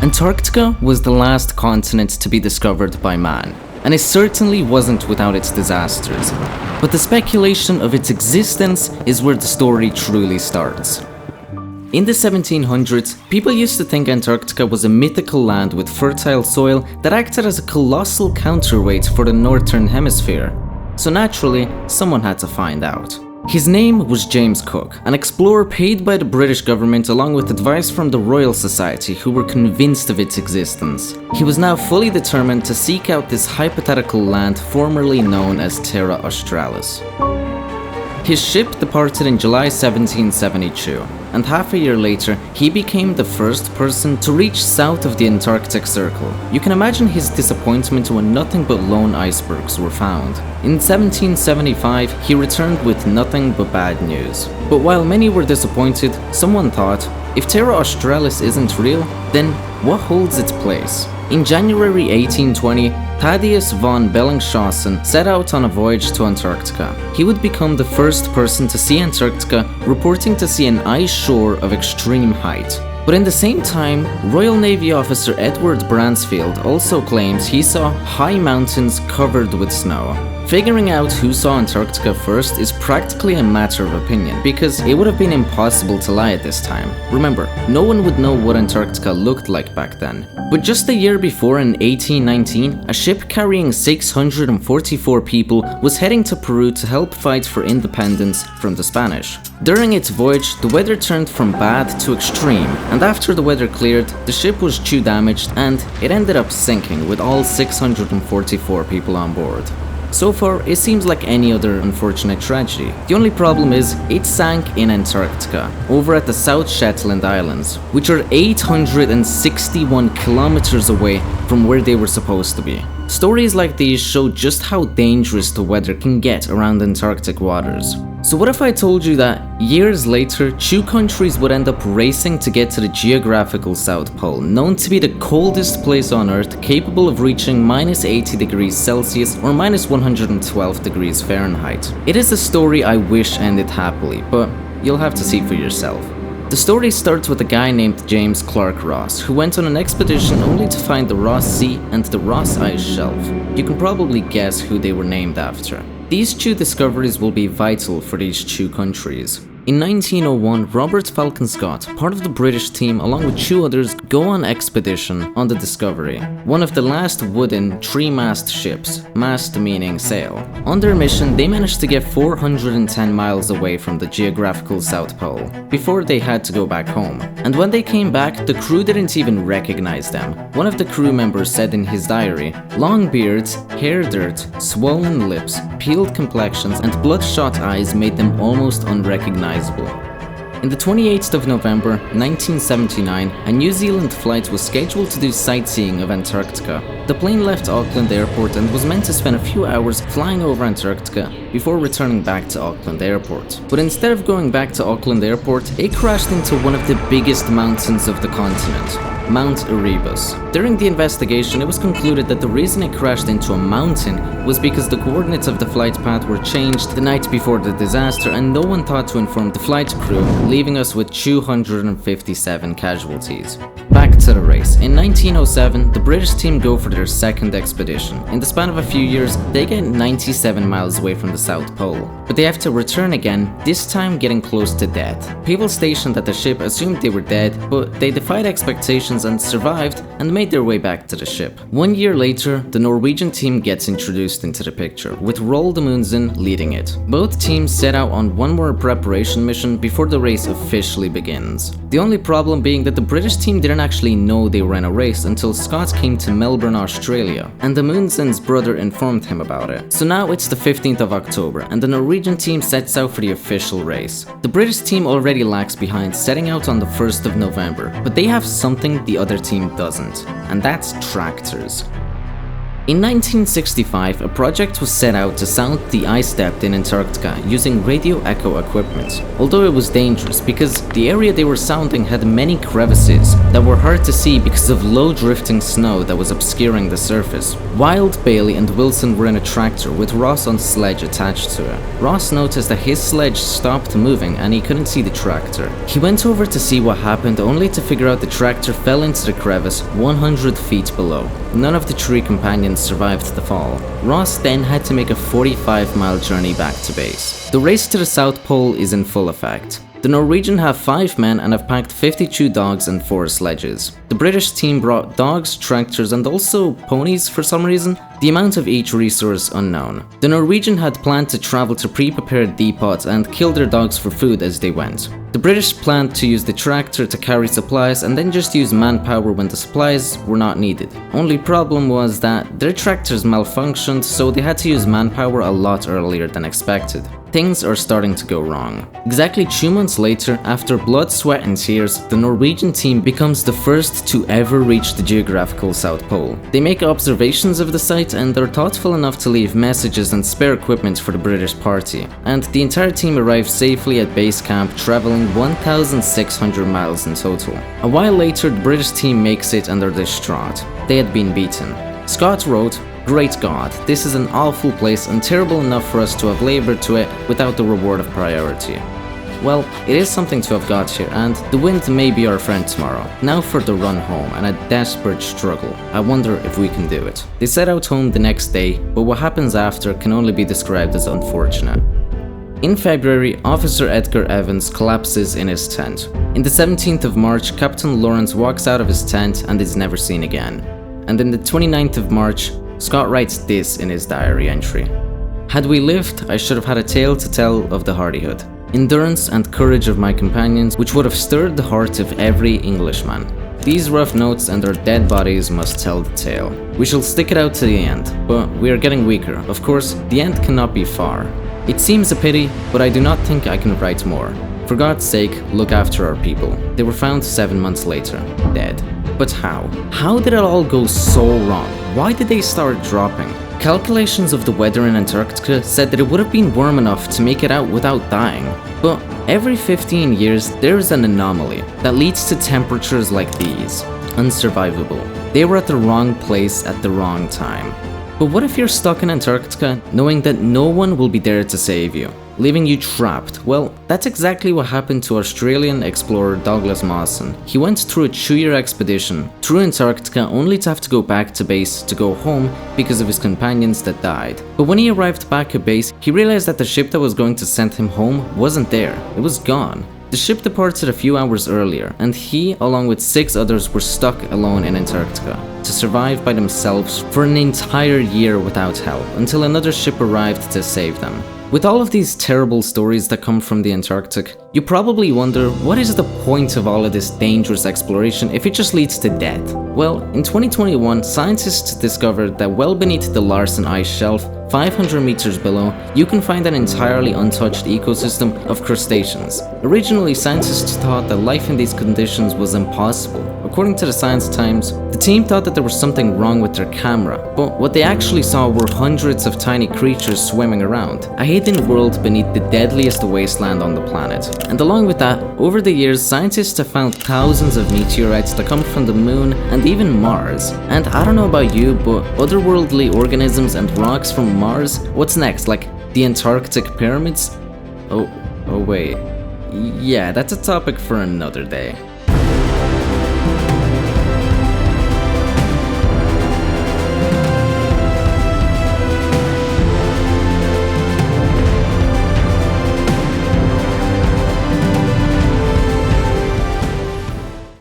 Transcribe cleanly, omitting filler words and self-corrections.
Antarctica was the last continent to be discovered by man, and it certainly wasn't without its disasters. But the speculation of its existence is where the story truly starts. In the 1700s, people used to think Antarctica was a mythical land with fertile soil that acted as a colossal counterweight for the Northern Hemisphere. So naturally, someone had to find out. His name was James Cook, an explorer paid by the British government along with advice from the Royal Society, who were convinced of its existence. He was now fully determined to seek out this hypothetical land formerly known as Terra Australis. His ship departed in July 1772, and half a year later, he became the first person to reach south of the Antarctic Circle. You can imagine his disappointment when nothing but lone icebergs were found. In 1775, he returned with nothing but bad news. But while many were disappointed, someone thought, if Terra Australis isn't real, then what holds its place? In January 1820, Thaddeus von Bellingshausen set out on a voyage to Antarctica. He would become the first person to see Antarctica, reporting to see an ice shore of extreme height. But in the same time, Royal Navy officer Edward Bransfield also claims he saw high mountains covered with snow. Figuring out who saw Antarctica first is practically a matter of opinion, because it would have been impossible to lie at this time. Remember, no one would know what Antarctica looked like back then. But just a year before, in 1819, a ship carrying 644 people was heading to Peru to help fight for independence from the Spanish. During its voyage, the weather turned from bad to extreme, and after the weather cleared, the ship was too damaged and it ended up sinking with all 644 people on board. So far, it seems like any other unfortunate tragedy. The only problem is, it sank in Antarctica, over at the South Shetland Islands, which are 861 kilometers away from where they were supposed to be. Stories like these show just how dangerous the weather can get around Antarctic waters. So what if I told you that years later, two countries would end up racing to get to the geographical South Pole, known to be the coldest place on Earth, capable of reaching -80 degrees Celsius or -112 degrees Fahrenheit. It is a story I wish ended happily, but you'll have to see for yourself. The story starts with a guy named James Clark Ross, who went on an expedition only to find the Ross Sea and the Ross Ice Shelf. You can probably guess who they were named after. These two discoveries will be vital for these two countries. In 1901, Robert Falcon Scott, part of the British team along with two others, go on expedition on the Discovery, one of the last wooden three-mast ships, mast meaning sail. On their mission, they managed to get 410 miles away from the geographical South Pole, before they had to go back home. And when they came back, the crew didn't even recognize them. One of the crew members said in his diary, "Long beards, hair dirt, swollen lips, peeled complexions, and bloodshot eyes made them almost unrecognizable." In the 28th of November 1979, a New Zealand flight was scheduled to do sightseeing of Antarctica. The plane left Auckland Airport and was meant to spend a few hours flying over Antarctica before returning back to Auckland Airport. But instead of going back to Auckland Airport, it crashed into one of the biggest mountains of the continent, Mount Erebus. During the investigation, it was concluded that the reason it crashed into a mountain was because the coordinates of the flight path were changed the night before the disaster, and no one thought to inform the flight crew, leaving us with 257 casualties. Back to the race. In 1907, the British team go for their second expedition. In the span of a few years, they get 97 miles away from the South Pole. But they have to return again, this time getting close to death. People stationed at the ship assumed they were dead, but they defied expectations and survived and made their way back to the ship. 1 year later, the Norwegian team gets introduced into the picture, with Roald Amundsen leading it. Both teams set out on one more preparation mission before the race officially begins. The only problem being that the British team didn't actually know they were in a race until Scott came to Melbourne, Australia, and Amundsen's brother informed him about it. So now it's the 15th of October, and the Norwegian team sets out for the official race. The British team already lags behind, setting out on the 1st of November, but they have something the other team doesn't, and that's tractors. In 1965, a project was set out to sound the ice depth in Antarctica using radio echo equipment, although it was dangerous because the area they were sounding had many crevices that were hard to see because of low drifting snow that was obscuring the surface. Wild, Bailey and Wilson were in a tractor with Ross on a sledge attached to it. Ross noticed that his sledge stopped moving and he couldn't see the tractor. He went over to see what happened only to figure out the tractor fell into the crevice 100 feet below. None of the three companions survived the fall. Ross then had to make a 45-mile journey back to base. The race to the South Pole is in full effect. The Norwegian have 5 men and have packed 52 dogs and 4 sledges. The British team brought dogs, tractors and also ponies for some reason, the amount of each resource unknown. The Norwegian had planned to travel to pre-prepared depots and kill their dogs for food as they went. The British planned to use the tractor to carry supplies and then just use manpower when the supplies were not needed. Only problem was that their tractors malfunctioned, so they had to use manpower a lot earlier than expected. Things are starting to go wrong. Exactly 2 months later, after blood, sweat and tears, the Norwegian team becomes the first to ever reach the geographical South Pole. They make observations of the site and are thoughtful enough to leave messages and spare equipment for the British party. And the entire team arrives safely at base camp, traveling 1,600 miles in total. A while later, the British team makes it and are distraught. They had been beaten. Scott wrote, "Great God, this is an awful place and terrible enough for us to have labored to it without the reward of priority." Well, it is something to have got here, and the wind may be our friend tomorrow. Now for the run home and a desperate struggle. I wonder if we can do it. They set out home the next day, but what happens after can only be described as unfortunate. In February, Officer Edgar Evans collapses in his tent. In the 17th of March, Captain Lawrence walks out of his tent and is never seen again. And in the 29th of March, Scott writes this in his diary entry. "Had we lived, I should have had a tale to tell of the hardihood, endurance and courage of my companions, which would have stirred the heart of every Englishman. These rough notes and their dead bodies must tell the tale. We shall stick it out to the end, but we are getting weaker. Of course, the end cannot be far. It seems a pity, but I do not think I can write more. For God's sake, look after our people." They were found 7 months later, dead. But how? How did it all go so wrong? Why did they start dropping? Calculations of the weather in Antarctica said that it would have been warm enough to make it out without dying. But every 15 years, there is an anomaly that leads to temperatures like these. Unsurvivable. They were at the wrong place at the wrong time. But what if you're stuck in Antarctica knowing that no one will be there to save you, leaving you trapped? Well, that's exactly what happened to Australian explorer Douglas Mawson. He went through a 2-year expedition through Antarctica only to have to go back to base to go home because of his companions that died. But when he arrived back at base, he realized that the ship that was going to send him home wasn't there. It was gone. The ship departed a few hours earlier, and he, along with 6 others, were stuck alone in Antarctica to survive by themselves for an entire year without help, until another ship arrived to save them. With all of these terrible stories that come from the Antarctic, you probably wonder, what is the point of all of this dangerous exploration if it just leads to death? Well, in 2021, scientists discovered that well beneath the Larsen ice shelf, 500 meters below, you can find an entirely untouched ecosystem of crustaceans. Originally, scientists thought that life in these conditions was impossible. According to the Science Times, the team thought that there was something wrong with their camera, but what they actually saw were hundreds of tiny creatures swimming around, a hidden world beneath the deadliest wasteland on the planet. And along with that, over the years, scientists have found thousands of meteorites that come from the moon and even Mars. And I don't know about you, but otherworldly organisms and rocks from Mars? What's next? Like the Antarctic pyramids? Oh wait. Yeah, that's a topic for another day.